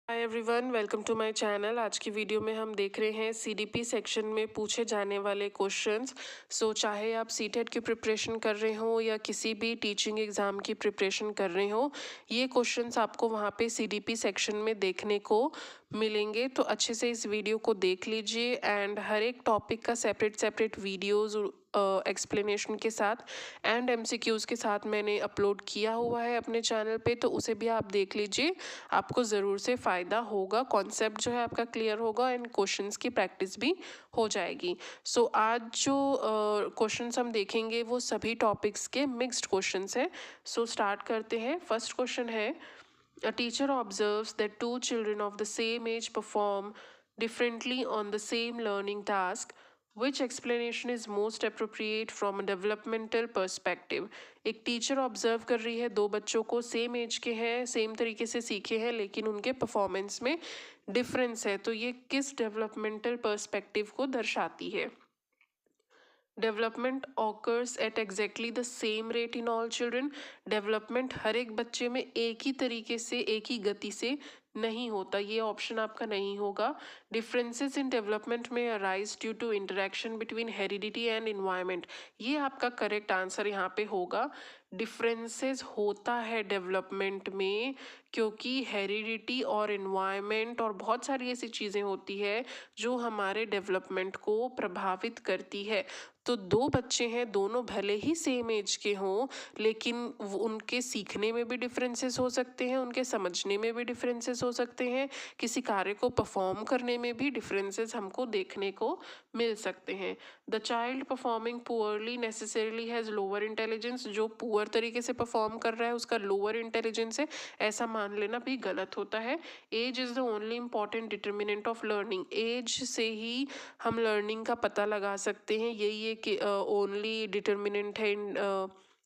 Hi everyone, welcome to my channel. आज की video में हम देख रहे हैं सीडीपी सेक्शन में पूछे जाने वाले क्वेश्चंस। चाहे आप सीटेट की प्रिपरेशन कर रहे हो या किसी भी टीचिंग एग्ज़ाम की प्रिपरेशन कर रहे हो, ये क्वेश्चंस आपको वहाँ पे सीडीपी सेक्शन में देखने को मिलेंगे। तो अच्छे से इस वीडियो को देख लीजिए एंड हर एक टॉपिक का सेपरेट वीडियोज़ एक्सप्लेनेशन के साथ एंड एमसीक्यूज़ के साथ मैंने अपलोड किया हुआ है अपने चैनल पे, तो उसे भी आप देख लीजिए। आपको ज़रूर से फ़ायदा होगा, कॉन्सेप्ट जो है आपका क्लियर होगा एंड क्वेश्चंस की प्रैक्टिस भी हो जाएगी। आज जो क्वेश्चंस हम देखेंगे वो सभी टॉपिक्स के मिक्स्ड क्वेश्चंस हैं। स्टार्ट करते हैं। फर्स्ट क्वेश्चन है, a teacher observes that two children of the same age perform differently on the same learning task. Which explanation is most appropriate from a developmental perspective? एक teacher observe कर रही है, दो बच्चों को सेम एज के हैं, सेम तरीके से सीखे हैं, लेकिन उनके परफॉर्मेंस में डिफरेंस है। तो ये किस डेवलपमेंटल पर्सपेक्टिव को दर्शाती है? Development occurs at exactly the same rate in all children. Development हर एक बच्चे में एक ही तरीके से, एक ही गति से नहीं होता, ये ऑप्शन आपका नहीं होगा। डिफरेंसेस इन डेवलपमेंट में arise due to interaction between heredity and environment, ये आपका करेक्ट आंसर यहाँ पे होगा। डिफरेंसेस होता है डेवलपमेंट में क्योंकि हेरिडिटी और इन्वायरमेंट और बहुत सारी ऐसी चीज़ें होती है जो हमारे डेवलपमेंट को प्रभावित करती है। तो दो बच्चे हैं, दोनों भले ही सेम एज के हों, लेकिन उनके सीखने में भी डिफरेंसेस हो सकते हैं, उनके समझने में भी डिफरेंसेस हो सकते हैं, किसी कार्य को परफॉर्म करने में भी डिफरेंसेस हमको देखने को मिल सकते हैं। The child performing poorly necessarily has lower intelligence. जो पुअर तरीके से परफॉर्म कर रहा है उसका लोअर इंटेलिजेंस है, ऐसा मान लेना भी गलत होता है। Age is the only important determinant of learning. Age से ही हम लर्निंग का पता लगा सकते हैं, यही एक ओनली डिटर्मिनेंट है इन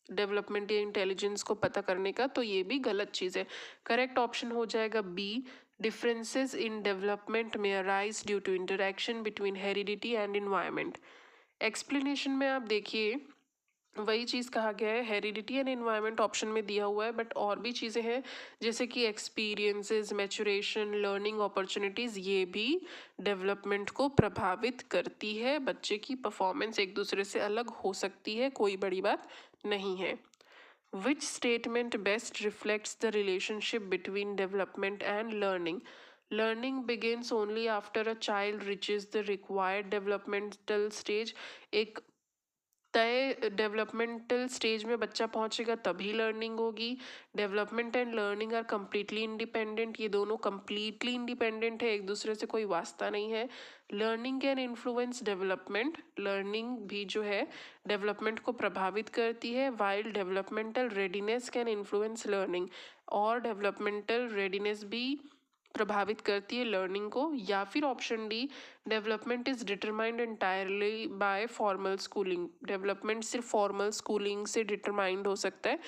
डेवलपमेंट या इंटेलिजेंस को पता करने का। तो ये भी गलत चीज़ है। करेक्ट ऑप्शन हो जाएगा बी। डिफरेंसेस इन डेवलपमेंट में arise due to interaction between heredity and environment. Explanation में आप देखिए वही चीज़ कहा गया है, हेरिडिटी एंड एनवायरनमेंट ऑप्शन में दिया हुआ है, बट और भी चीज़ें हैं जैसे कि एक्सपीरियंसेस, मैचुरेशन, लर्निंग अपॉर्चुनिटीज़, ये भी डेवलपमेंट को प्रभावित करती है। बच्चे की परफॉर्मेंस एक दूसरे से अलग हो सकती है, कोई बड़ी बात नहीं है। Which statement best reflects the relationship between development and learning? Learning begins only after a child reaches the required developmental stage. एक तय डेवलपमेंटल स्टेज में बच्चा पहुंचेगा तभी लर्निंग होगी। Development and learning are completely independent, ये दोनों कम्प्लीटली इंडिपेंडेंट है, एक दूसरे से कोई वास्ता नहीं है। Learning can influence development, learning भी जो है डेवलपमेंट को प्रभावित करती है। While developmental readiness can influence learning, और डेवलपमेंटल रेडीनेस भी प्रभावित करती है लर्निंग को। या फिर option D, development is determined entirely by formal schooling, development सिर्फ फॉर्मल स्कूलिंग से डिटरमाइंड हो सकता है,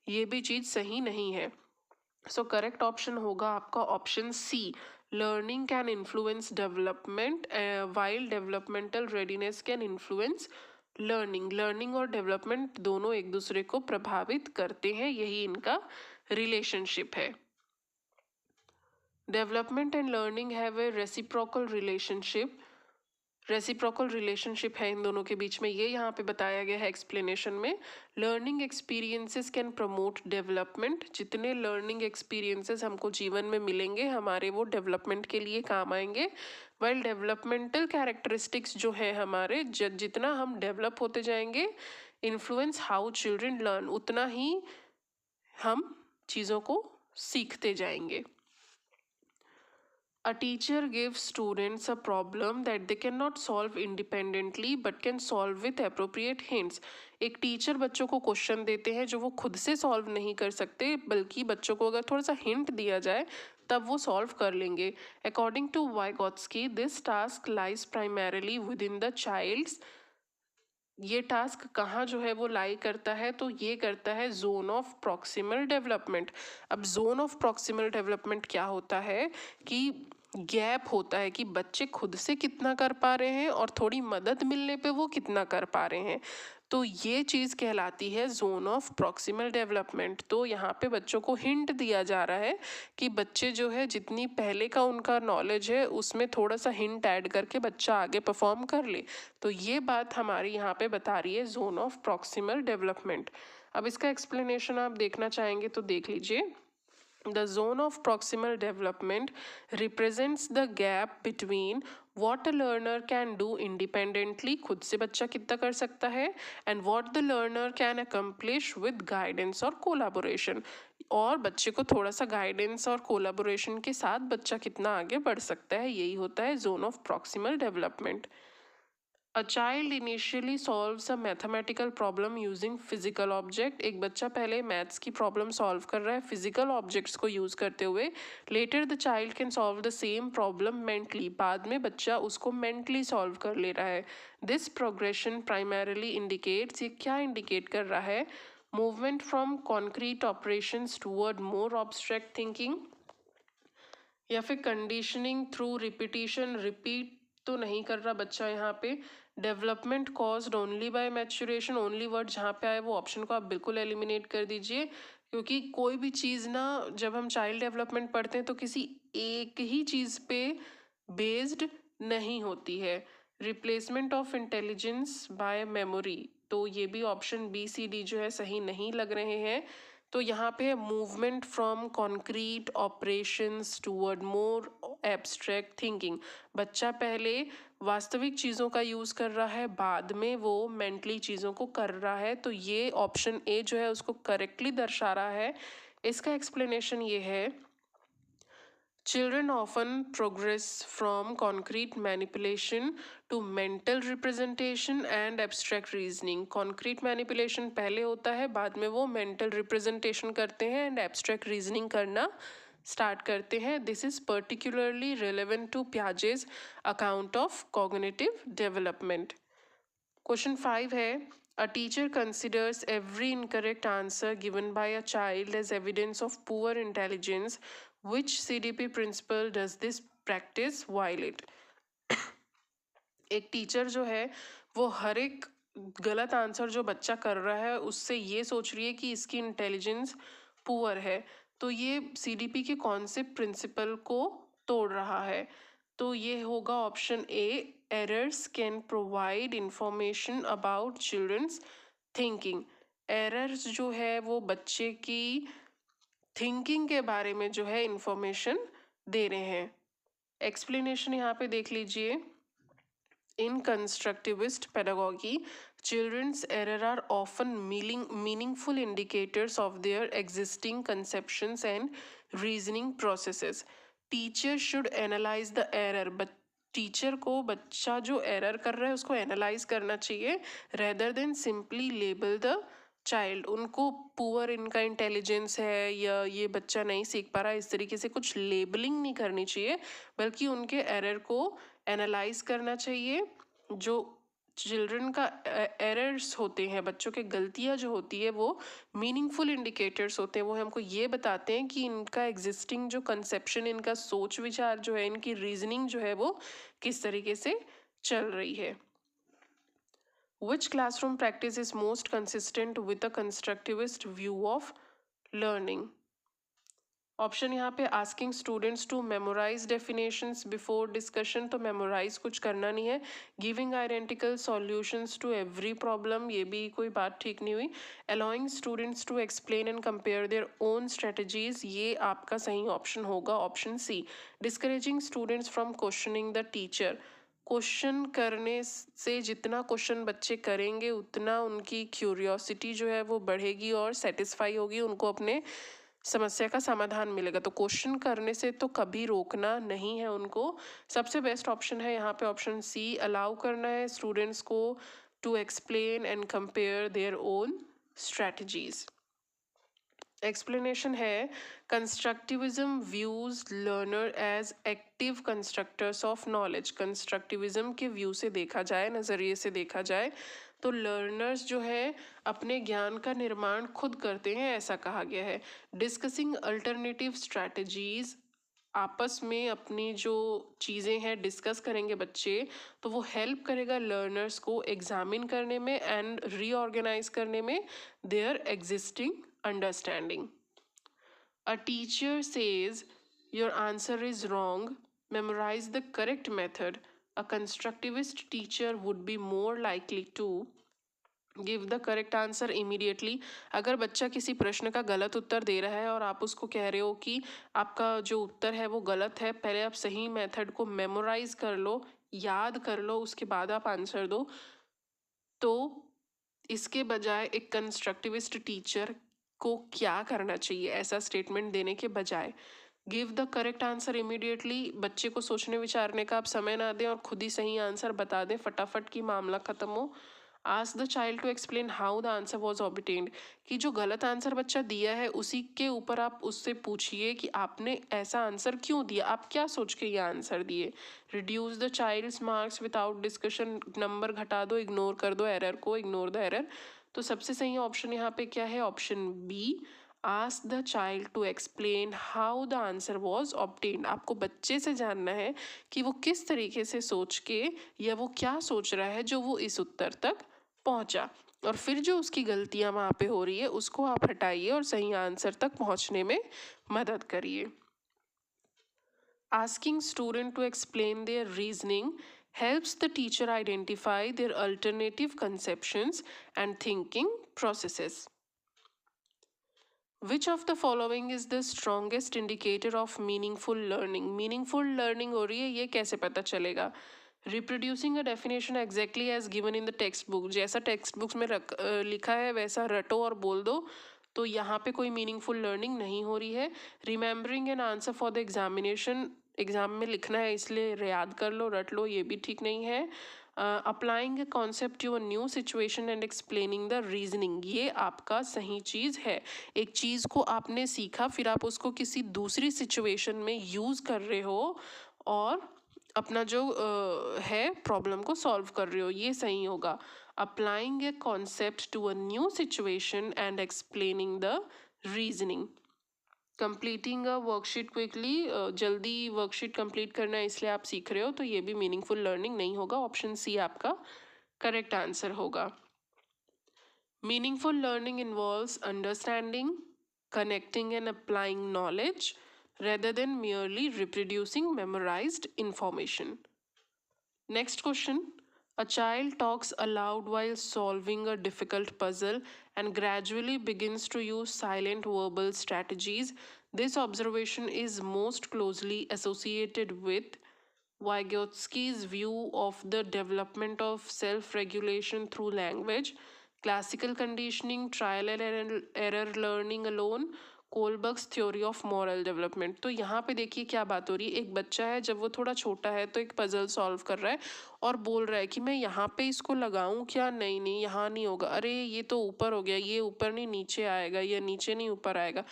ये भी चीज़ सही नहीं है। करेक्ट ऑप्शन होगा आपका option C, learning can influence development while developmental readiness can influence learning. Learning और डेवलपमेंट दोनों एक दूसरे को प्रभावित करते हैं, यही इनका रिलेशनशिप है। Development and learning have a reciprocal relationship, reciprocal relationship है इन दोनों के बीच में, ये यहाँ पे बताया गया है एक्सप्लेनेशन में। Learning experiences can promote development, जितने लर्निंग एक्सपीरियंसेस हमको जीवन में मिलेंगे हमारे, वो डेवलपमेंट के लिए काम आएंगे। वाइल डेवलपमेंटल कैरेक्टरिस्टिक्स जो है हमारे, जितना हम डेवलप होते जाएंगे, इन्फ्लुएंस हाउ चिल्ड्रन लर्न, उतना ही हम चीज़ों को सीखते जाएंगे। A teacher gives students a problem that they cannot solve independently but can solve with appropriate hints. एक टीचर बच्चों को क्वेश्चन देते हैं जो वो खुद से सॉल्व नहीं कर सकते, बल्कि बच्चों को अगर थोड़ा सा हिंट दिया जाए तब वो सॉल्व कर लेंगे। According to Vygotsky, this task lies primarily within the child's, ये टास्क कहाँ जो है वो लाई करता है, तो ये करता है जोन ऑफ प्रॉक्सिमल डेवलपमेंट। अब जोन ऑफ प्रॉक्सिमल डेवलपमेंट क्या होता है कि गैप होता है कि बच्चे खुद से कितना कर पा रहे हैं और थोड़ी मदद मिलने पे वो कितना कर पा रहे हैं। तो ये चीज़ कहलाती है जोन ऑफ प्रॉक्सिमल डेवलपमेंट। तो यहाँ पे बच्चों को हिंट दिया जा रहा है कि बच्चे जो है जितनी पहले का उनका नॉलेज है उसमें थोड़ा सा हिंट ऐड करके बच्चा आगे परफॉर्म कर ले। तो ये बात हमारी यहाँ पे बता रही है जोन ऑफ प्रॉक्सिमल डेवलपमेंट। अब इसका एक्सप्लेनेशन आप देखना चाहेंगे तो देख लीजिए। The zone of proximal development represents the gap between what a learner can do independently, खुद से बच्चा कितना कर सकता है, and what the learner can accomplish with guidance और collaboration, और बच्चे को थोड़ा सा गाइडेंस और कोलाबोरेशन के साथ बच्चा कितना आगे बढ़ सकता है, यही होता है zone of proximal development. A child initially solves a mathematical problem using physical object। एक बच्चा पहले मैथ्स की प्रॉब्लम सॉल्व कर रहा है फिजिकल ऑब्जेक्ट्स को यूज करते हुए। Later the child can solve the same problem mentally. बाद में बच्चा उसको मेंटली सॉल्व कर ले रहा है। दिस प्रोग्रेशन प्राइमरीली इंडिकेट्स, ये क्या इंडिकेट कर रहा है? Movement from concrete operations toward more obstruct thinking, या फिर कंडीशनिंग थ्रू रिपीटिशन। रिपीट तो नहीं कर रहा बच्चा यहाँ पे। Development caused only by maturation, only word जहाँ पे आए वो ऑप्शन को आप बिल्कुल एलिमिनेट कर दीजिए, क्योंकि कोई भी चीज़ ना, जब हम चाइल्ड डेवलपमेंट पढ़ते हैं तो किसी एक ही चीज़ पे बेस्ड नहीं होती है। Replacement of intelligence bye memory, तो ये भी ऑप्शन बी सी डी जो है सही नहीं लग रहे हैं। तो यहाँ पे है movement from concrete operations toward more abstract thinking. बच्चा पहले वास्तविक चीज़ों का यूज़ कर रहा है, बाद में वो मेंटली चीज़ों को कर रहा है। तो ये ऑप्शन ए जो है उसको करेक्टली दर्शा रहा है। इसका एक्सप्लेनेशन ये है, Children often progress from concrete manipulation to mental representation and abstract reasoning। Concrete manipulation पहले होता है, बाद में वो mental representation करते हैं and abstract reasoning करना स्टार्ट करते हैं। This is particularly relevant to Piaget's account of cognitive development। Question 5 है, a teacher considers every incorrect answer given by a child as evidence of poor intelligence। Which CDP principle does this practice violate? एक teacher जो है वो हर एक गलत answer जो बच्चा कर रहा है उससे ये सोच रही है कि इसकी इंटेलिजेंस पुअर है। तो ये सीडीपी के कौन से प्रिंसिपल को तोड़ रहा है? तो ये होगा option A, errors can provide information about children's thinking. Errors जो है वो बच्चे की थिंकिंग के बारे में जो है इंफॉर्मेशन दे रहे हैं। एक्सप्लेनेशन यहाँ पे देख लीजिए। In constructivist pedagogy, children's error are often meaningful indicators of their existing conceptions and reasoning processes. Teacher should analyze the error, but teacher को बच्चा जो एरर कर रहा है उसको एनालाइज करना चाहिए, rather than simply label the child. उनको पुअर इनका इंटेलिजेंस है या ये बच्चा नहीं सीख पा रहा, इस तरीके से कुछ लेबलिंग नहीं करनी चाहिए, बल्कि उनके एरर को एनालाइज करना चाहिए। जो चिल्ड्रन का एरर्स होते हैं, बच्चों के गलतियां जो होती है वो मीनिंगफुल इंडिकेटर्स होते हैं। वो हमको ये बताते हैं कि इनका एग्जिस्टिंग जो कंसेप्शन, इनका सोच विचार जो है, इनकी रीजनिंग जो है वो किस तरीके से चल रही है। Which classroom practice is most consistent with a constructivist view of learning? Option यहाँ पे asking students to memorise definitions before discussion, तो मेमोराइज कुछ करना नहीं है। Giving identical solutions to every problem, ये भी कोई बात ठीक नहीं हुई। Allowing students to explain and compare their own strategies, ये आपका सही ऑप्शन होगा option C. Discouraging students from questioning the teacher, question करने से जितना क्वेश्चन बच्चे करेंगे उतना उनकी क्यूरियोसिटी जो है वो बढ़ेगी और सेटिस्फाई होगी, उनको अपने समस्या का समाधान मिलेगा। तो क्वेश्चन करने से तो कभी रोकना नहीं है उनको। सबसे बेस्ट ऑप्शन है यहाँ पे ऑप्शन सी, अलाउ करना है स्टूडेंट्स को to explain and compare their own strategies. Explanation है, constructivism views learner as active constructors of knowledge. Constructivism के व्यू से देखा जाए, नज़रिए से देखा जाए तो लर्नर्स जो है अपने ज्ञान का निर्माण खुद करते हैं, ऐसा कहा गया है। डिस्कसिंग अल्टरनेटिव स्ट्रैटेजीज आपस में अपनी जो चीज़ें हैं डिस्कस करेंगे बच्चे, तो वो हेल्प करेगा लर्नर्स को एग्जामिन करने में एंड रीऑर्गेनाइज करने में their existing understanding. A teacher says your answer is wrong, memorize the correct method. A constructivist teacher would be more likely to give the correct answer immediately. अगर बच्चा किसी प्रश्न का गलत उत्तर दे रहा है और आप उसको कह रहे हो कि आपका जो उत्तर है वो गलत है, पहले आप सही मेथड को मेमोराइज कर लो, याद कर लो, उसके बाद आप आंसर दो, तो इसके बजाय एक कंस्ट्रक्टिविस्ट टीचर को क्या करना चाहिए ऐसा स्टेटमेंट देने के बजाय? Give the correct answer immediately. बच्चे को सोचने विचारने का आप समय ना दें और खुद ही सही आंसर बता दें फटाफट कि मामला खत्म हो. Ask the child to explain how the answer was obtained. कि जो गलत आंसर बच्चा दिया है उसी के ऊपर आप उससे पूछिए कि आपने ऐसा आंसर क्यों दिया, आप क्या सोच के ये आंसर दिए. Reduce the child's marks without discussion. नंबर घटा दो, इग्नोर कर दो एरर को, इग्नोर द एरर. तो सबसे सही ऑप्शन यहाँ पे क्या है? Option B. Ask the child to explain how the answer was obtained. आपको बच्चे से जानना है कि वो किस तरीके से सोच के या वो क्या सोच रहा है जो वो इस उत्तर तक पहुंचा, और फिर जो उसकी गलतियां वहाँ पे हो रही है उसको आप हटाइए और सही आंसर तक पहुंचने में मदद करिए. Asking student to explain their reasoning helps the teacher identify their alternative conceptions and thinking processes. Which of the following is the strongest indicator of meaningful learning? Meaningful learning हो रही है, ये कैसे पता चलेगा? Reproducing a definition exactly as given in the textbook. जैसा text books में लिखा है वैसा रटो और बोल दो, तो यहाँ पे कोई मीनिंगफुल लर्निंग नहीं हो रही है. Remembering an answer for the examination. Exam में लिखना है इसलिए याद कर लो, रट लो, ये भी ठीक नहीं है. Applying a concept to a new situation and explaining the reasoning. ये आपका सही चीज़ है. एक चीज़ को आपने सीखा, फिर आप उसको किसी दूसरी सिचुएशन में यूज़ कर रहे हो और अपना जो है प्रॉब्लम को सॉल्व कर रहे हो, ये सही होगा. Applying a concept to a new situation and explaining the reasoning. Completing a worksheet quickly. जल्दी वर्कशीट कंप्लीट करना है इसलिए आप सीख रहे हो, तो ये भी मीनिंगफुल लर्निंग नहीं होगा. ऑप्शन सी आपका करेक्ट आंसर होगा. Meaningful learning involves understanding, connecting and applying knowledge rather than merely reproducing memorized information. Next question. A child talks aloud while solving a difficult puzzle and gradually begins to use silent verbal strategies. This observation is most closely associated with Vygotsky's view of the development of self-regulation through language, classical conditioning, trial and error learning alone, Kohlberg's theory of moral development. तो यहाँ पे देखिए क्या बात हो रही है. एक बच्चा है, जब वो थोड़ा छोटा है तो एक पजल सॉल्व कर रहा है और बोल रहा है कि मैं यहाँ पे इसको लगाऊं क्या, नहीं नहीं यहाँ नहीं होगा, अरे ये तो ऊपर हो गया, ये ऊपर नहीं नीचे आएगा, ये नीचे नहीं ऊपर आएगा.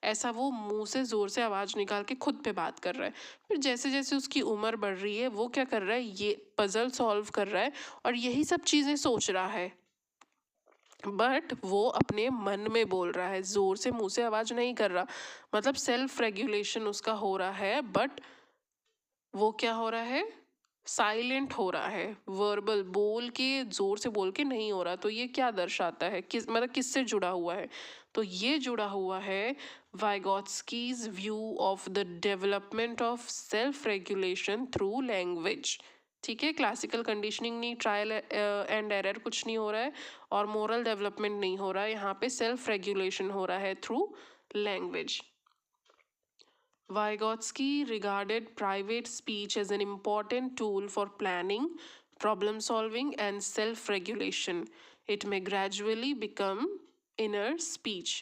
ऐसा वो मुंह से ज़ोर से आवाज़ निकाल के खुद पे बात कर रहा है. फिर जैसे जैसे उसकी उम्र बढ़ रही है वो क्या कर रहा है, ये पजल सॉल्व कर रहा है और यही सब चीज़ें सोच रहा है, बट वो अपने मन में बोल रहा है, जोर से मुंह से आवाज नहीं कर रहा. मतलब सेल्फ रेगुलेशन उसका हो रहा है, बट वो क्या हो रहा है, साइलेंट हो रहा है. वर्बल बोल के, जोर से बोल के नहीं हो रहा. तो ये क्या दर्शाता है, किस मतलब किससे जुड़ा हुआ है? तो ये जुड़ा हुआ है Vygotsky's view of the development of self regulation through language. ठीक है, क्लासिकल कंडीशनिंग नहीं, ट्रायल एंड एरर कुछ नहीं हो रहा है और मोरल डेवलपमेंट नहीं हो रहा है. यहाँ पे सेल्फ रेगुलेशन हो रहा है through language. Vygotsky regarded private speech as an important tool for planning, problem solving, and self regulation. It may gradually become inner speech.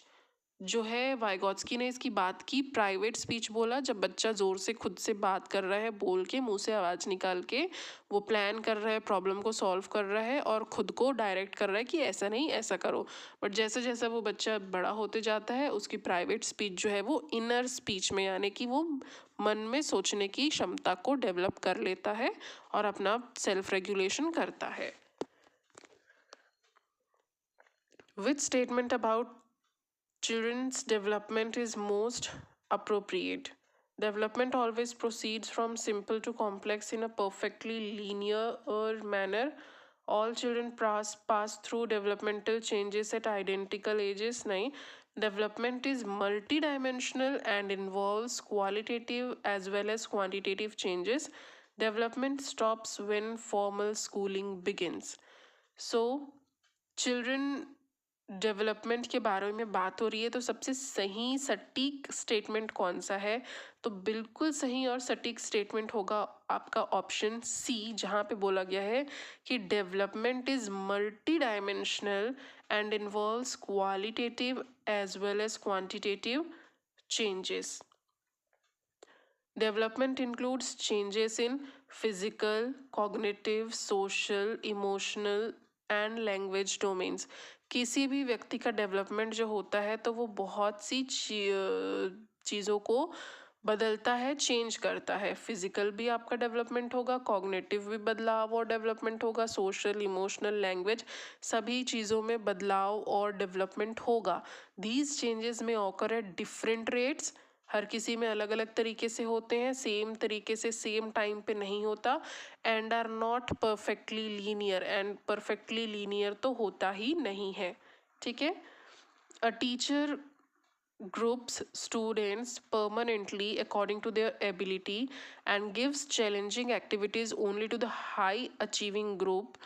जो है वाइगोत्स्की ने इसकी बात की, प्राइवेट स्पीच बोला जब बच्चा ज़ोर से खुद से बात कर रहा है, बोल के मुंह से आवाज़ निकाल के वो प्लान कर रहा है, प्रॉब्लम को सॉल्व कर रहा है और खुद को डायरेक्ट कर रहा है कि ऐसा नहीं ऐसा करो. बट जैसे जैसे वो बच्चा बड़ा होते जाता है उसकी प्राइवेट स्पीच जो है वो इनर स्पीच में, यानी कि वो मन में सोचने की क्षमता को डेवलप कर लेता है और अपना सेल्फ रेगुलेशन करता है. Which statement about children's development is most appropriate? Development always proceeds from simple to complex in a perfectly linear manner. All children pass through developmental changes at identical ages. nahi, development is multidimensional and involves qualitative as well as quantitative changes. Development stops when formal schooling begins. So children development के बारे में बात हो रही है, तो सबसे सही सटीक स्टेटमेंट कौन सा है? तो बिल्कुल सही और सटीक स्टेटमेंट होगा आपका ऑप्शन सी, जहाँ पे बोला गया है कि development is multi dimensional and involves qualitative as well as quantitative changes. Development includes changes in physical, cognitive, social, emotional and language domains. किसी भी व्यक्ति का डेवलपमेंट जो होता है तो वो बहुत सी चीज़ों को बदलता है, चेंज करता है. फिजिकल भी आपका डेवलपमेंट होगा, कॉग्निटिव भी बदलाव और डेवलपमेंट होगा, सोशल, इमोशनल, लैंग्वेज, सभी चीज़ों में बदलाव और डेवलपमेंट होगा. दीज चेंजेस में ऑकर एट डिफरेंट रेट्स. हर किसी में अलग अलग तरीके से होते हैं, सेम तरीके से सेम टाइम पे नहीं होता. And are not perfectly linear. And perfectly linear तो होता ही नहीं है. ठीक है. A teacher groups students permanently according to their ability and gives challenging activities only to the high achieving group.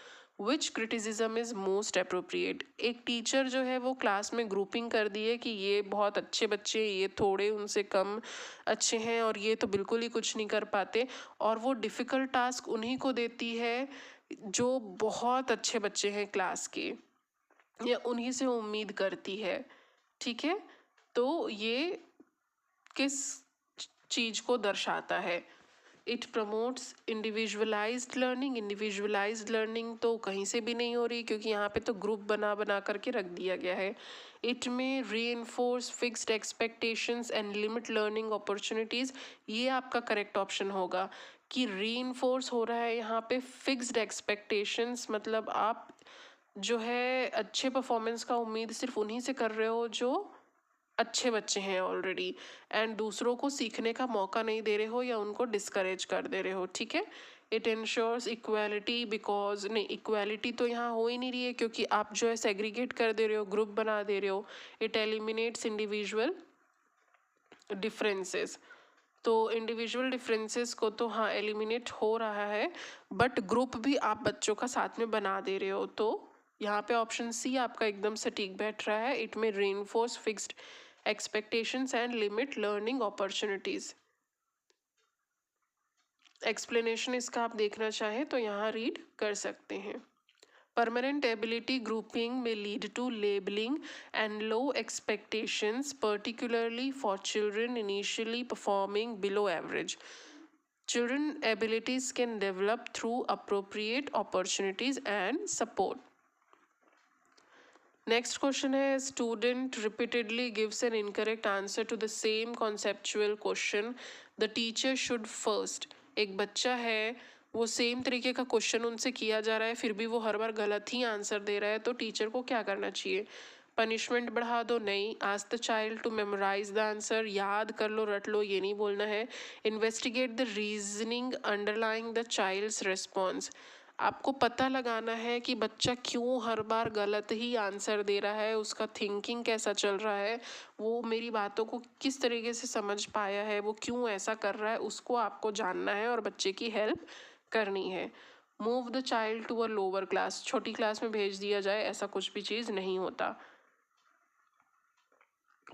Which criticism is most appropriate. एक teacher जो है वो क्लास में ग्रुपिंग कर दी है कि ये बहुत अच्छे बच्चे हैं, ये थोड़े उनसे कम अच्छे हैं और ये तो बिल्कुल ही कुछ नहीं कर पाते, और वो डिफ़िकल्ट टास्क उन्हीं को देती है जो बहुत अच्छे बच्चे हैं क्लास के, या उन्हीं से उम्मीद करती है. ठीक है. तो ये किस चीज़ को दर्शाता है? It promotes individualised learning. Individualised learning तो कहीं से भी नहीं हो रही, क्योंकि यहाँ पे तो ग्रुप बना बना करके रख दिया गया है. इट में reinforce fixed expectations and limit learning opportunities. ये आपका करेक्ट ऑप्शन होगा कि रीइंफोर्स हो रहा है यहाँ पे फिक्स्ड एक्सपेक्टेशंस. मतलब आप जो है अच्छे परफॉर्मेंस का उम्मीद सिर्फ उन्हीं से कर रहे हो जो अच्छे बच्चे हैं ऑलरेडी, एंड दूसरों को सीखने का मौका नहीं दे रहे हो या उनको डिस्करेज कर दे रहे हो. ठीक है. इट इंश्योर्स इक्वालिटी बिकॉज, नहीं, इक्वालिटी तो यहाँ हो ही नहीं रही है क्योंकि आप जो है सेग्रीगेट कर दे रहे हो, ग्रुप बना दे रहे हो. It eliminates individual differences. तो इंडिविजुअल डिफरेंसेस को तो हाँ एलिमिनेट हो रहा है, बट ग्रुप भी आप बच्चों का साथ में बना दे रहे हो. तो यहाँ पे ऑप्शन सी आपका एकदम सटीक बैठ रहा है. इट में reinforce fixed expectations and limit learning opportunities. Explanation इसका आप देखना चाहें तो यहाँ रीड कर सकते हैं. परमानेंट एबिलिटी ग्रुपिंग में lead to labelling and low expectations, particularly for children initially performing below average. Children abilities can develop through appropriate opportunities and support. Next question है, student repeatedly gives an incorrect answer to the same conceptual question. The teacher should first. एक बच्चा है, वो same तरीके का question उनसे किया जा रहा है, फिर भी वो हर बार गलत ही आंसर दे रहा है, तो टीचर को क्या करना चाहिए? पनिशमेंट बढ़ा दो? नहीं. Ask the child to memorise the answer. याद कर लो, रट लो, ये नहीं बोलना है. Investigate the reasoning underlying the child's response. आपको पता लगाना है कि बच्चा क्यों हर बार गलत ही आंसर दे रहा है, उसका थिंकिंग कैसा चल रहा है, वो मेरी बातों को किस तरीके से समझ पाया है, वो क्यों ऐसा कर रहा है, उसको आपको जानना है और बच्चे की हेल्प करनी है. Move the child to a lower class. छोटी क्लास में भेज दिया जाए, ऐसा कुछ भी चीज़ नहीं होता.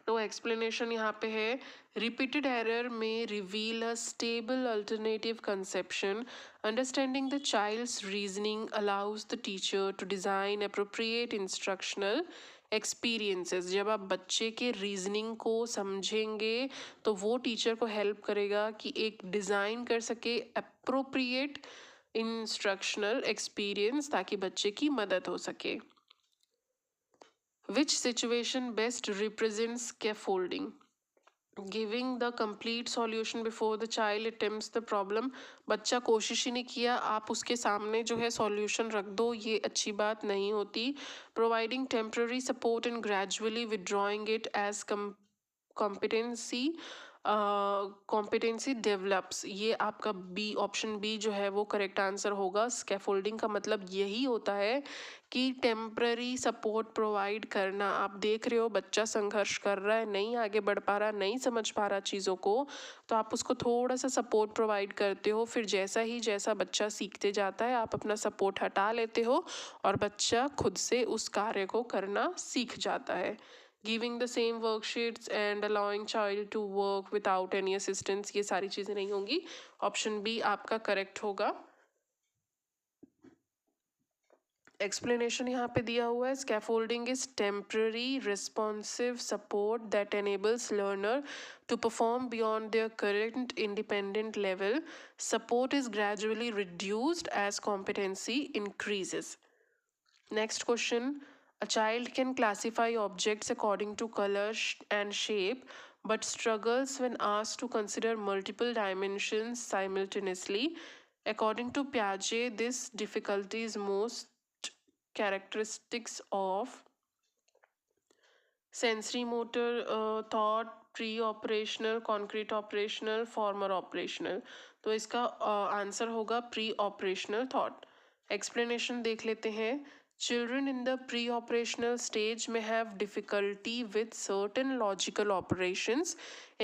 तो एक्सप्लेनेशन यहाँ पे है, रिपीटेड एरर में reveal a stable alternative conception. Understanding the child's reasoning allows the teacher to design appropriate instructional experiences. जब आप बच्चे के रीजनिंग को समझेंगे तो वो टीचर को हेल्प करेगा कि एक डिज़ाइन कर सके अप्रोप्रिएट इंस्ट्रक्शनल एक्सपीरियंस, ताकि बच्चे की मदद हो सके. Which situation best represents scaffolding? Giving the complete solution before the child attempts the problem. बच्चा कोशिश ही नहीं किया, आप उसके सामने जो है सॉल्यूशन रख दो, ये अच्छी बात नहीं होती. Providing temporary support and gradually withdrawing it as competency. Competency develops, ये आपका बी, ऑप्शन बी जो है वो करेक्ट आंसर होगा। स्कैफोल्डिंग का मतलब यही होता है कि टेम्पररी सपोर्ट प्रोवाइड करना। आप देख रहे हो बच्चा संघर्ष कर रहा है, नहीं आगे बढ़ पा रहा, नहीं समझ पा रहा चीज़ों को, तो आप उसको थोड़ा सा सपोर्ट प्रोवाइड करते हो। फिर जैसा बच्चा सीखते जाता है आप अपना सपोर्ट हटा लेते हो और बच्चा खुद से उस कार्य को करना सीख जाता है। Giving the same worksheets and allowing child to work without any assistance, ये सारी चीज़ें नहीं होंगी। ऑप्शन बी आपका करेक्ट होगा। एक्सप्लेनेशन यहाँ पे दिया हुआ है, scaffolding is temporary responsive support that enables learner to perform beyond their current independent level. Support is gradually reduced as competency increases. Next question. A child can classify objects according to color and shape, but struggles when asked to consider multiple dimensions simultaneously. According to Piaget, this difficulty is most characteristics of sensory motor, thought, pre-operational, concrete operational, former operational। तो इसका answer होगा pre-operational thought। Explanation देख लेते हैं। Children in the pre-operational stage may have difficulty with certain logical operations,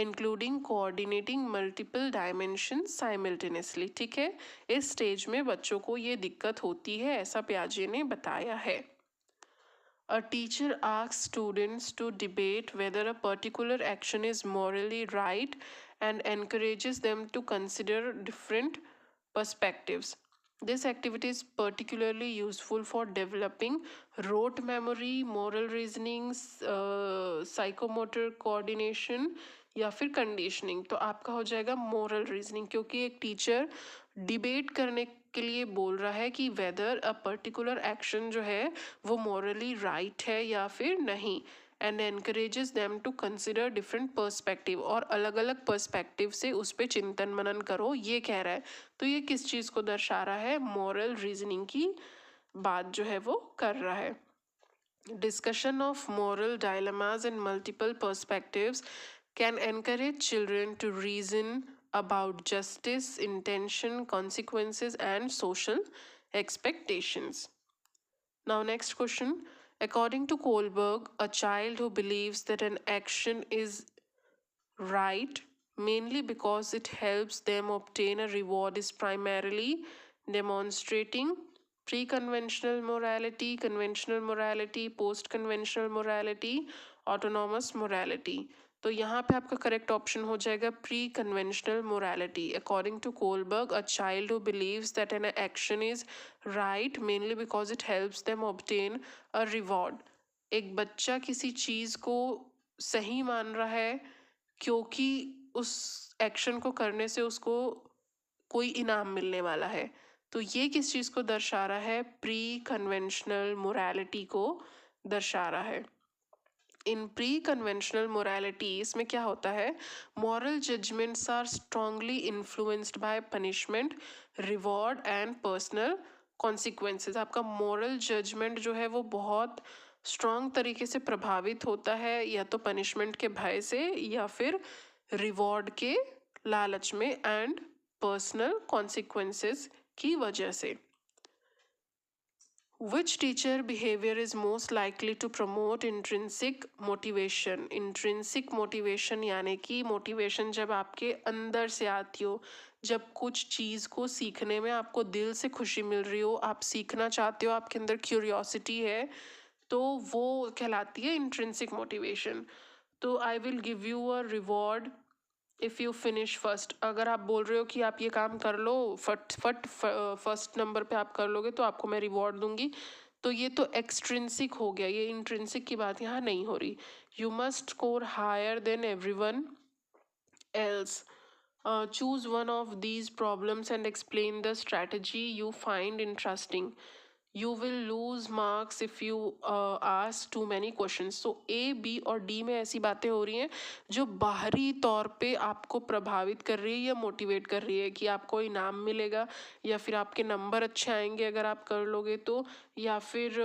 including coordinating multiple dimensions simultaneously। ठीक है, इस stage में बच्चों को ये दिक्कत होती है, ऐसा पियाजे ने बताया है। A teacher asks students to debate whether a particular action is morally right and encourages them to consider different perspectives. This activity is particularly useful for developing rote memory, moral reasoning, psychomotor coordination या फिर conditioning. तो आपका हो जाएगा moral reasoning, क्योंकि एक teacher debate करने के लिए बोल रहा है कि वेदर अ पर्टिकुलर एक्शन जो है वो मॉरली राइट है या फिर नहीं, and encourages them to consider different perspective, और अलग अलग पर्सपेक्टिव से उस पर चिंतन मनन करो, ये कह रहा है। तो ये किस चीज़ को दर्शा रहा है? मॉरल रीजनिंग की बात जो है वो कर रहा है। Discussion of moral dilemmas and multiple perspectives can encourage children to reason about justice, intention, consequences, and social expectations. Now, next question. According to Kohlberg, a child who believes that an action is right mainly because it helps them obtain a reward is primarily demonstrating pre-conventional morality, conventional morality, post-conventional morality, autonomous morality। तो यहाँ पे आपका correct option हो जाएगा pre conventional morality. According to Kohlberg, a child who believes that an action is right mainly because it helps them obtain a reward. एक बच्चा किसी चीज़ को सही मान रहा है क्योंकि उस एक्शन को करने से उसको कोई इनाम मिलने वाला है। तो ये किस चीज़ को दर्शा रहा है? प्री कन्वेंशनल मोरालिटी को दर्शा रहा है। इन प्री कन्वेंशनल मोरालिटी इसमें क्या होता है? Moral judgments are strongly influenced by punishment, reward and personal consequences. आपका मॉरल जजमेंट जो है वो बहुत स्ट्रॉन्ग तरीके से प्रभावित होता है या तो पनिशमेंट के भय से या फिर रिवॉर्ड के लालच में एंड पर्सनल कॉन्सिक्वेंसेस की वजह से। Which teacher behavior is most likely to promote intrinsic motivation? Intrinsic motivation यानी कि मोटिवेशन जब आपके अंदर से आती हो, जब कुछ चीज़ को सीखने में आपको दिल से खुशी मिल रही हो, आप सीखना चाहते हो, आपके अंदर क्यूरियोसिटी है, तो वो कहलाती है इंट्रिंसिक मोटिवेशन। तो I will give you a reward if you finish first. अगर आप बोल रहे हो कि आप ये काम कर लो, फर्स्ट नंबर पे आप कर लोगे तो आपको मैं रिवॉर्ड दूंगी, तो ये तो एक्सट्रिंसिक हो गया, ये इंट्रिंसिक की बात यहाँ नहीं हो रही। You must score higher than everyone else. Choose one of these problems and explain the strategy you find interesting. You will lose marks if you ask too many questions. So A, B और D में ऐसी बातें हो रही हैं जो बाहरी तौर पे आपको प्रभावित कर रही है या मोटिवेट कर रही है कि आपको इनाम मिलेगा या फिर आपके नंबर अच्छे आएंगे अगर आप कर लोगे तो, या फिर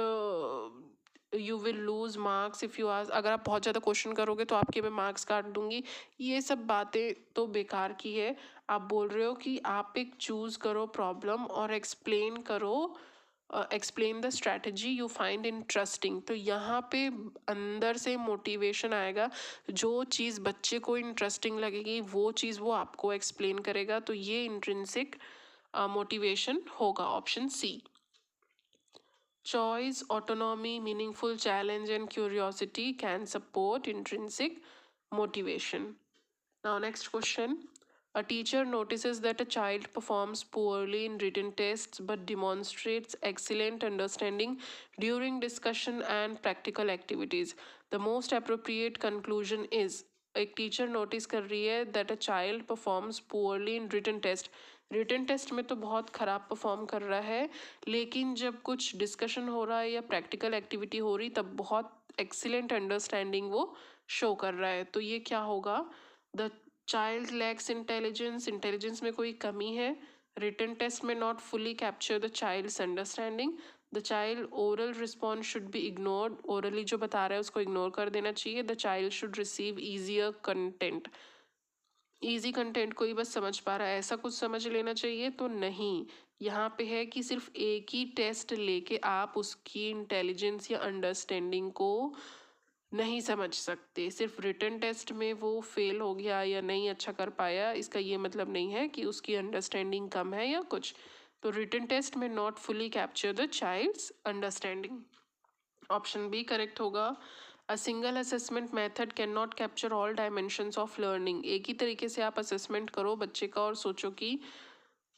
you will lose marks if you ask, अगर आप बहुत ज़्यादा क्वेश्चन करोगे तो आपके मैं मार्क्स काट दूंगी। ये सब बातें तो बेकार की है। आप बोल रहे हो कि आप एक चूज करो प्रॉब्लम और एक्सप्लेन करो, explain the strategy you find interesting. तो यहाँ पे अंदर से मोटिवेशन आएगा, जो चीज़ बच्चे को इंटरेस्टिंग लगेगी वो चीज़ वो आपको एक्सप्लेन करेगा। तो ये इंट्रिंसिक मोटिवेशन होगा, option C. Choice, autonomy, meaningful challenge, and curiosity can support intrinsic motivation. Now, next question. A teacher notices that a child performs poorly in written tests but demonstrates excellent understanding during discussion and practical activities. The most appropriate conclusion is, एक teacher notice कर रही है that a child performs poorly in written test, written test में तो बहुत ख़राब perform कर रहा है, लेकिन जब कुछ डिस्कशन हो रहा है या प्रैक्टिकल एक्टिविटी हो रही तब बहुत एक्सीलेंट अंडरस्टैंडिंग वो शो कर रहा है। तो ये क्या होगा, the child lacks intelligence, intelligence में कोई कमी है, रिटन टेस्ट में not fully capture the child's understanding, the child oral response should be ignored, orally जो बता रहा है उसको इग्नोर कर देना चाहिए, the child should receive easier content, easy content को ही बस समझ पा रहा है ऐसा कुछ समझ लेना चाहिए। तो नहीं, यहाँ पे है कि सिर्फ एक ही टेस्ट लेके आप उसकी इंटेलिजेंस या अंडरस्टैंडिंग को नहीं समझ सकते। सिर्फ रिटन टेस्ट में वो फेल हो गया या नहीं अच्छा कर पाया, इसका ये मतलब नहीं है कि उसकी अंडरस्टैंडिंग कम है या कुछ। तो रिटन टेस्ट में not fully capture the child's understanding, option B correct होगा। A single assessment method cannot capture all dimensions of learning, एक ही तरीके से आप असेसमेंट करो बच्चे का और सोचो कि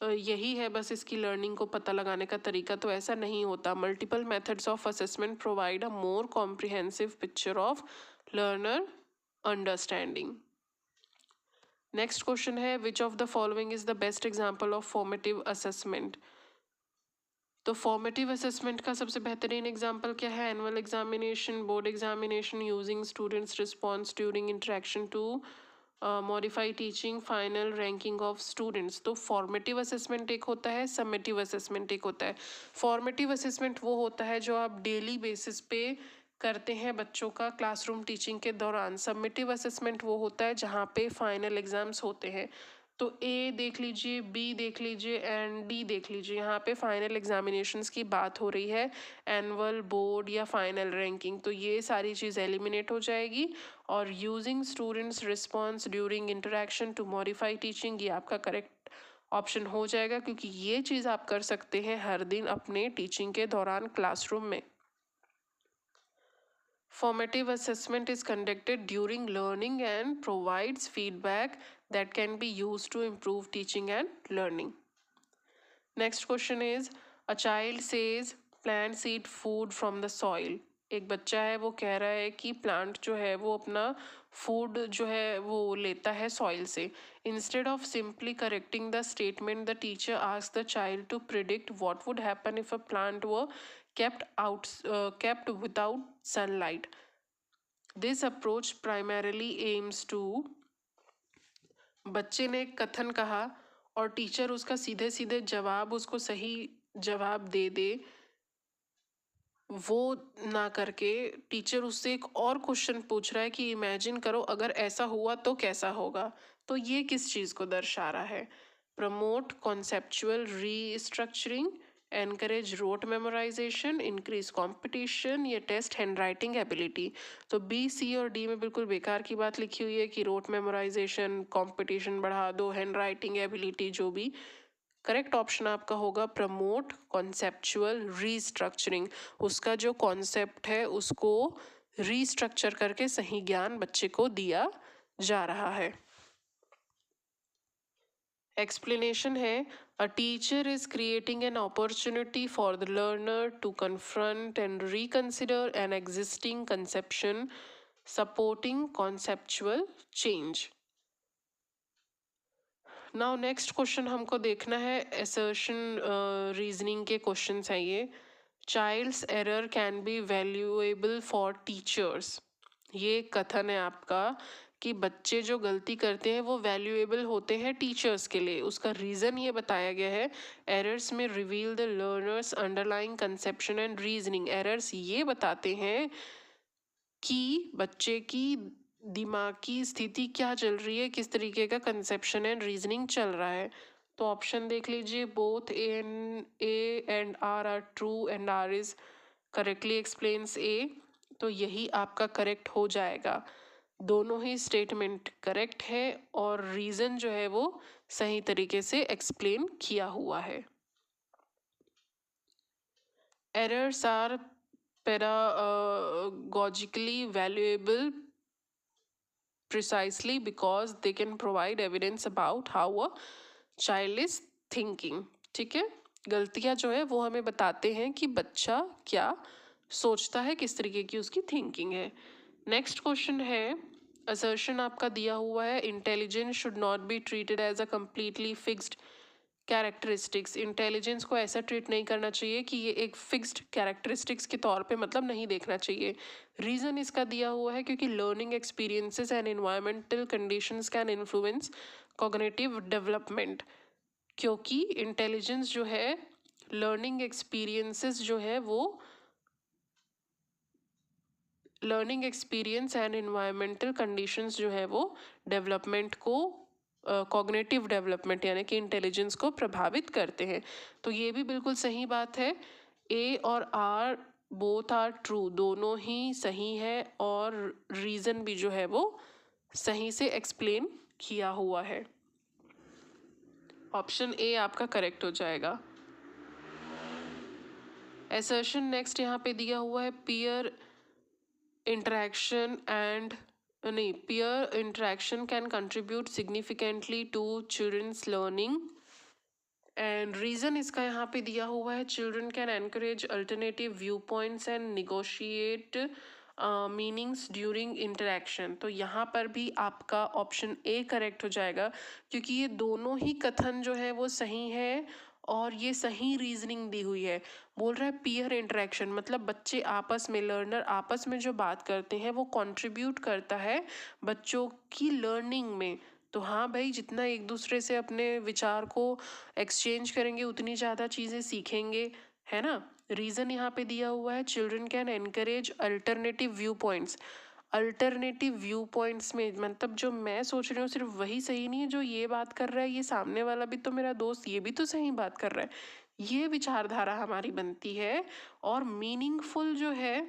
यही है बस इसकी लर्निंग को पता लगाने का तरीका, तो ऐसा नहीं होता। Multiple methods of assessment provide a more comprehensive picture of learner understanding. Next question है, which of the following is the best example of formative assessment. तो फॉर्मेटिव असेसमेंट का सबसे बेहतरीन एग्जाम्पल क्या है, annual examination, board examination, using students response during interaction to modify teaching, final ranking of students. तो formative assessment एक होता है, समेटिव असेसमेंट एक होता है। फॉर्मेटिव असेसमेंट वो होता है जो आप डेली बेसिस पे करते हैं बच्चों का क्लासरूम टीचिंग के दौरान। समेटिव असेसमेंट वो होता है जहाँ पे फाइनल एग्जाम्स होते हैं। तो ए देख लीजिए, बी देख लीजिए एंड डी देख लीजिए, यहाँ पे फाइनल एग्जामिनेशंस की बात हो रही है, एनुअल, बोर्ड या फाइनल रैंकिंग। तो ये सारी चीज़ एलिमिनेट हो जाएगी और using students response during interaction to modify teaching, ये आपका करेक्ट ऑप्शन हो जाएगा, क्योंकि ये चीज़ आप कर सकते हैं हर दिन अपने टीचिंग के दौरान क्लासरूम में। Formative assessment is conducted during learning and provides feedback that can be used to improve teaching and learning. Next question is, a child says plants eat food from the soil. एक बच्चा है वो कह रहा है कि plant जो है वो अपना फूड जो है वो लेता है सॉइल से। Instead of simply correcting the statement, the teacher asks the child to predict what would happen if a plant were kept without sunlight. This approach primarily aims to, बच्चे ने एक कथन कहा और टीचर उसका सीधे सीधे जवाब, उसको सही जवाब दे दे, वो ना करके टीचर उससे एक और क्वेश्चन पूछ रहा है कि इमेजिन करो अगर ऐसा हुआ तो कैसा होगा। तो ये किस चीज़ को दर्शा रहा है, promote conceptual restructuring, encourage rote memorisation, increase competition, ये टेस्ट हैंड राइटिंग एबिलिटी। तो बी, सी और डी में बिल्कुल बेकार की बात लिखी हुई है कि रोट मेमोराइजेशन, कंपटीशन बढ़ा दो, हैंड राइटिंग एबिलिटी, जो भी करेक्ट ऑप्शन आपका होगा प्रमोट कॉन्सेप्चुअल रीस्ट्रक्चरिंग। उसका जो कॉन्सेप्ट है उसको रीस्ट्रक्चर करके सही ज्ञान बच्चे को दिया जा रहा है। एक्सप्लेनेशन है, a teacher is creating an opportunity for the learner to confront and reconsider an existing conception, supporting conceptual change. Now next question हमको देखना है, असर्शन रीजनिंग के क्वेश्चन हैं ये। Child's error can be valuable for teachers, ये कथन है आपका कि बच्चे जो गलती करते हैं वो वैल्यूएबल होते हैं टीचर्स के लिए, उसका रीज़न ये बताया गया है। एरर्स में reveal the learners underlying conception and reasoning. Errors ये बताते हैं कि बच्चे की दिमाग की स्थिति क्या चल रही है, किस तरीके का कंसेप्शन एंड रीजनिंग चल रहा है। तो ऑप्शन देख लीजिए, both A and R true and R is correctly explains A. तो यही आपका करेक्ट हो जाएगा। दोनों ही स्टेटमेंट करेक्ट है और रीज़न जो है वो सही तरीके से एक्सप्लेन किया हुआ है। Errors are pedagogically valuable precisely because they can provide evidence about how a child is thinking। ठीक है, गलतियां जो है वो हमें बताते हैं कि बच्चा क्या सोचता है, किस तरीके की उसकी थिंकिंग है। नेक्स्ट क्वेश्चन है, असर्शन आपका दिया हुआ है, intelligence should not be treated as a completely fixed characteristics. Intelligence को ऐसा ट्रीट नहीं करना चाहिए कि ये एक फिक्स्ड कैरेक्टरिस्टिक्स के तौर पे, मतलब नहीं देखना चाहिए। रीज़न इसका दिया हुआ है क्योंकि learning experiences and environmental conditions can influence cognitive development. क्योंकि इंटेलिजेंस जो है, लर्निंग एक्सपीरियंसेस जो है वो learning experience and environmental conditions जो है वो डेवलपमेंट को, कॉग्निटिव डेवलपमेंट यानी कि इंटेलिजेंस को प्रभावित करते हैं। तो ये भी बिल्कुल सही बात है। ए और आर बोथ आर ट्रू, दोनों ही सही है और रीज़न भी जो है वो सही से एक्सप्लेन किया हुआ है। ऑप्शन ए आपका करेक्ट हो जाएगा। असर्शन नेक्स्ट यहाँ पे दिया हुआ है, peer interaction can contribute significantly to children's learning and reason इसका यहाँ पे दिया हुआ है, children can encourage alternative viewpoints and negotiate meanings during interaction. तो यहाँ पर भी आपका ऑप्शन ए करेक्ट हो जाएगा क्योंकि ये दोनों ही कथन जो है वो सही है और ये सही रीजनिंग दी हुई है। बोल रहा है पीयर इंटरेक्शन, मतलब बच्चे आपस में, लर्नर आपस में जो बात करते हैं वो कंट्रीब्यूट करता है बच्चों की लर्निंग में। तो हाँ भाई, जितना एक दूसरे से अपने विचार को एक्सचेंज करेंगे उतनी ज़्यादा चीज़ें सीखेंगे, है ना। रीज़न यहाँ पे दिया हुआ है, children can encourage alternative view points. Alternative view points में मतलब जो मैं सोच रही हूँ सिर्फ वही सही नहीं है, जो ये बात कर रहा है, ये सामने वाला भी तो मेरा दोस्त, ये भी तो सही बात कर रहा है। ये विचारधारा हमारी बनती है और मीनिंगफुल जो है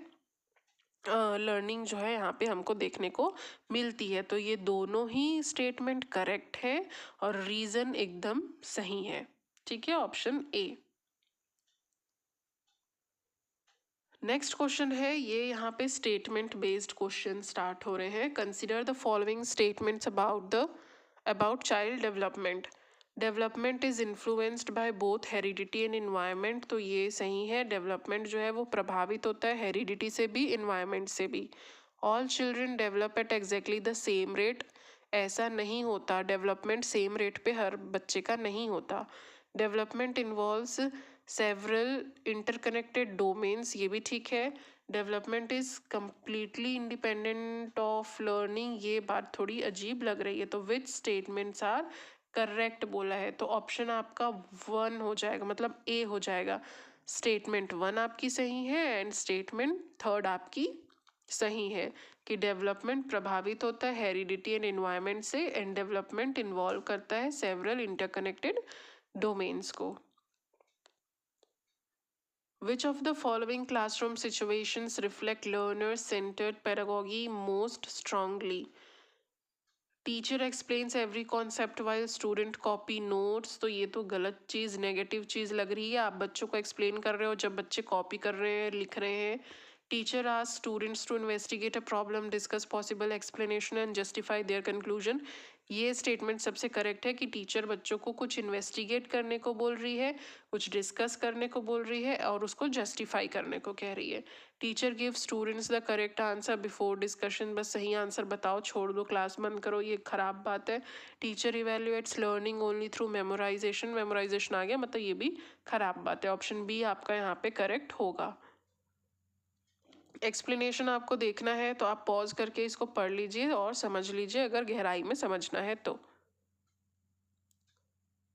लर्निंग जो है यहाँ पे हमको देखने को मिलती है। तो ये दोनों ही स्टेटमेंट करेक्ट है और रीज़न एकदम सही है। ठीक है, ऑप्शन ए। नेक्स्ट क्वेश्चन है, ये यहाँ पे स्टेटमेंट बेस्ड क्वेश्चन स्टार्ट हो रहे हैं। Consider the following statements about child development. Development is influenced by both heredity and environment. तो ये सही है, डेवलपमेंट जो है वो प्रभावित होता है हेरिडिटी से भी, इन्वायरमेंट से भी। All children develop at exactly the same rate. ऐसा नहीं होता, डेवलपमेंट सेम रेट पे हर बच्चे का नहीं होता। Development involves several interconnected domains, ये भी ठीक है। Development is completely independent of learning, ये बात थोड़ी अजीब लग रही है। तो विच स्टेटमेंट्स आर करेक्ट बोला है, तो ऑप्शन आपका 1 हो जाएगा, मतलब ए हो जाएगा। स्टेटमेंट 1 आपकी सही है एंड स्टेटमेंट 3 आपकी सही है कि डेवलपमेंट प्रभावित होता है हेरिडिटी एंड एनवायरनमेंट से एंड डेवलपमेंट इन्वॉल्व करता है सेवरल इंटरकनेक्टेड डोमेन्स को। Which of the following classroom situations reflect learner-centered pedagogy most strongly? Teacher explains every concept while student copy notes. तो ये तो गलत चीज़, नेगेटिव चीज़ लग रही है। आप बच्चों को एक्सप्लेन कर रहे हो जब बच्चे कॉपी कर रहे हैं, लिख रहे हैं। Teacher ask students to investigate a problem, discuss possible explanation and justify their conclusion. ये स्टेटमेंट सबसे करेक्ट है कि टीचर बच्चों को कुछ इन्वेस्टिगेट करने को बोल रही है, कुछ डिस्कस करने को बोल रही है और उसको जस्टिफाई करने को कह रही है। Teacher give students the correct answer before discussion. बस सही आंसर बताओ, छोड़ दो, क्लास बंद करो, ये खराब बात है। Teacher evaluates learning only through memorization, memorization आ गया मतलब ये भी खराब बात है। ऑप्शन बी आपका यहाँ पे करेक्ट होगा। एक्सप्लेनेशन आपको देखना है तो आप पॉज करके इसको पढ़ लीजिए और समझ लीजिए अगर गहराई में समझना है तो।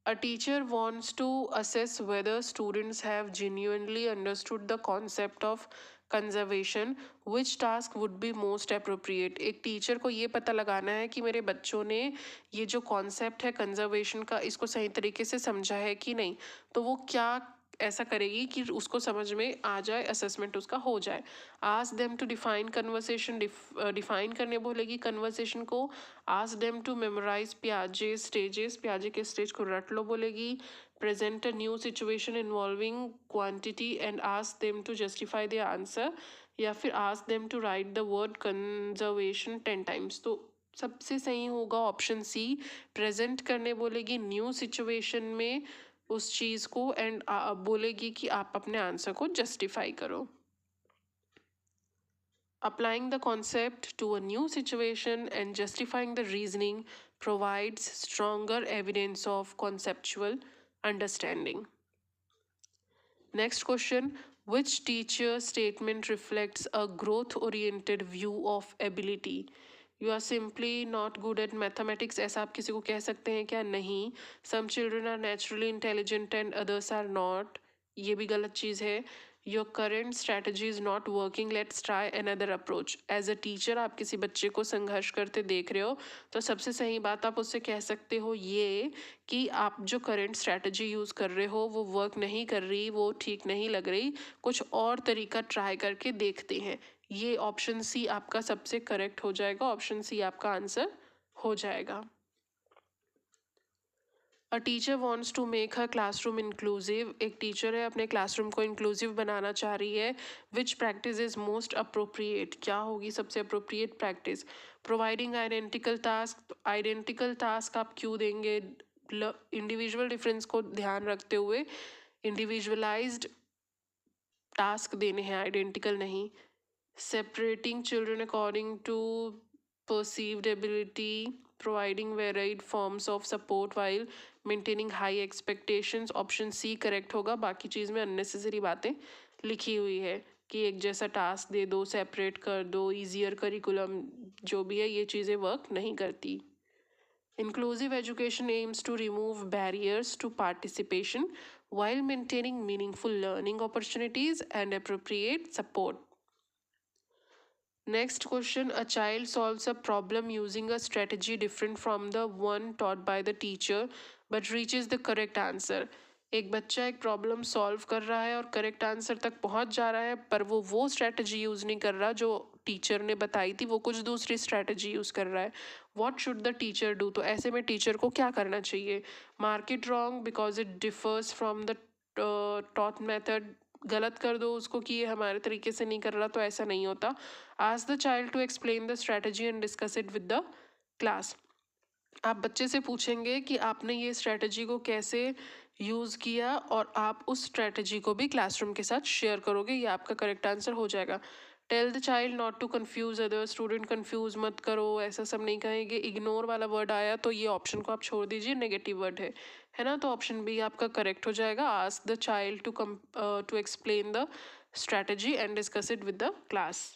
A teacher wants to assess whether students have genuinely understood the concept of conservation. Which task would be most appropriate? एक टीचर को ये पता लगाना है कि मेरे बच्चों ने ये जो कॉन्सेप्ट है कंजर्वेशन का इसको सही तरीके से समझा है कि नहीं। तो वो क्या ऐसा करेगी कि उसको समझ में आ जाए, असेसमेंट उसका हो जाए। Ask them to define conversation, define करने बोलेगी कन्वर्सेशन को। Ask them to memorise पियाजे stages, पियाजे के स्टेज को रट लो बोलेगी। Present a new situation involving quantity and ask them to justify the answer, या फिर ask them to right the word conservation 10 times. तो सबसे सही होगा ऑप्शन सी, प्रेजेंट करने बोलेगी न्यू सिचुएशन में उस चीज़ को एंड बोलेगी कि आप अपने आंसर को जस्टिफाई करो। Applying the concept to a new situation and justifying the reasoning provides stronger evidence of conceptual understanding. Next question. Which teacher's statement reflects a growth oriented view of ability? You are simply not good at mathematics. ऐसा आप किसी को कह सकते हैं क्या? नहीं. Some children are naturally intelligent and others are not. ये भी गलत चीज़ है. Your current strategy is not working. Let's try another approach. As a teacher आप किसी बच्चे को संघर्ष करते देख रहे हो तो सबसे सही बात आप उससे कह सकते हो ये कि आप जो करंट स्ट्रैटेजी यूज़ कर रहे हो वो वर्क नहीं कर रही, वो ठीक नहीं लग रही, कुछ और तरीका ट्राई करके देखते हैं। ये ऑप्शन सी आपका सबसे करेक्ट हो जाएगा, ऑप्शन सी आपका आंसर हो जाएगा। A teacher wants to make her classroom inclusive. एक टीचर है अपने क्लासरूम को इंक्लूसिव बनाना चाह रही है। Which practice is most appropriate? क्या होगी सबसे appropriate practice? Providing identical task. Identical task आप क्यों देंगे? इंडिविजुअल डिफरेंस को ध्यान रखते हुए इंडिविजुअलाइज्ड टास्क देने हैं, आइडेंटिकल नहीं। Separating children according to perceived ability, providing varied forms of support while maintaining high expectations। Option C correct होगा, बाकी चीज़ में अननेसेसरी बातें लिखी हुई है कि एक जैसा टास्क दे दो, सेपरेट कर दो, ईजियर करिकुलम, जो भी है ये चीज़ें वर्क नहीं करती। Inclusive education aims to remove barriers to participation while maintaining meaningful learning opportunities and appropriate support. Next question. A child solves a problem using a strategy different from the one taught by the teacher but reaches the correct answer. एक बच्चा एक problem solve कर रहा है और correct answer तक पहुंच जा रहा है, पर वो स्ट्रैटेजी यूज़ नहीं कर रहा जो टीचर ने बताई थी, वो कुछ दूसरी स्ट्रैटेजी यूज़ कर रहा है। What should the teacher do? तो ऐसे में टीचर को क्या करना चाहिए? Mark it wrong because it differs from the taught method. गलत कर दो उसको कि ये हमारे तरीके से नहीं कर रहा, तो ऐसा नहीं होता। Ask the child to explain the strategy and discuss it with the class. आप बच्चे से पूछेंगे कि आपने ये स्ट्रैटेजी को कैसे यूज़ किया और आप उस स्ट्रैटेजी को भी क्लासरूम के साथ शेयर करोगे, ये आपका करेक्ट आंसर हो जाएगा। Tell the child not to confuse other student. Confuse मत करो, ऐसा सब नहीं कहेंगे। इग्नोर वाला वर्ड आया तो ये ऑप्शन को आप छोड़ दीजिए, नेगेटिव वर्ड है ना, तो ऑप्शन बी आपका करेक्ट हो जाएगा। Ask the child to explain the strategy and discuss it with the class.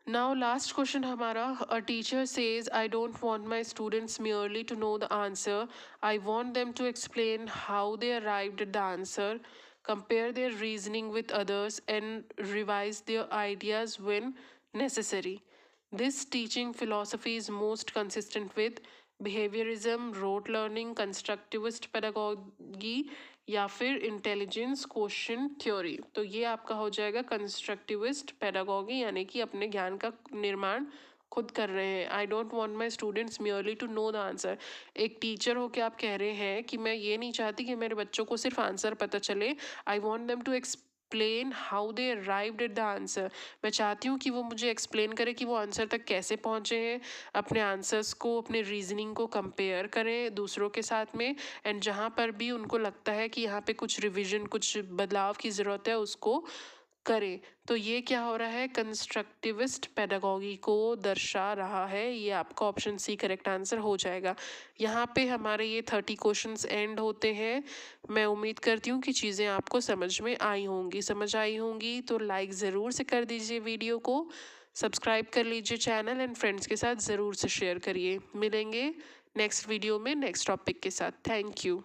Now last question हमारा, a teacher says I don't want my students merely to know the answer, I want them to explain how they arrived at the answer, compare their reasoning with others and revise their ideas when necessary. This teaching philosophy is most consistent with behaviorism, rote learning, constructivist pedagogy या फिर intelligence question theory. तो ये आपका हो जाएगा constructivist pedagogy, यानी कि अपने ज्ञान का निर्माण खुद कर रहे हैं। I don't want my students merely to know the answer. एक टीचर हो के आप कह रहे हैं कि मैं ये नहीं चाहती कि मेरे बच्चों को सिर्फ आंसर पता चले, I want them to explain how they arrived at the answer. मैं चाहती हूँ कि वो मुझे एक्सप्लेन करे कि वो आंसर तक कैसे पहुँचे हैं, अपने आंसर्स को, अपने रीजनिंग को कंपेयर करें दूसरों के साथ में, एंड जहाँ पर भी उनको लगता है कि यहाँ पे कुछ रिवीजन, कुछ बदलाव की ज़रूरत है, उसको करें। तो ये क्या हो रहा है, कंस्ट्रक्टिविस्ट पेडागोगी को दर्शा रहा है। ये आपका ऑप्शन सी करेक्ट आंसर हो जाएगा। यहाँ पे हमारे ये 30 क्वेश्चंस एंड होते हैं। मैं उम्मीद करती हूँ कि चीज़ें आपको समझ में आई होंगी। समझ आई होंगी तो लाइक ज़रूर से कर दीजिए वीडियो को, सब्सक्राइब कर लीजिए चैनल एंड फ्रेंड्स के साथ ज़रूर से शेयर करिए। मिलेंगे नेक्स्ट वीडियो में नेक्स्ट टॉपिक के साथ। Thank you.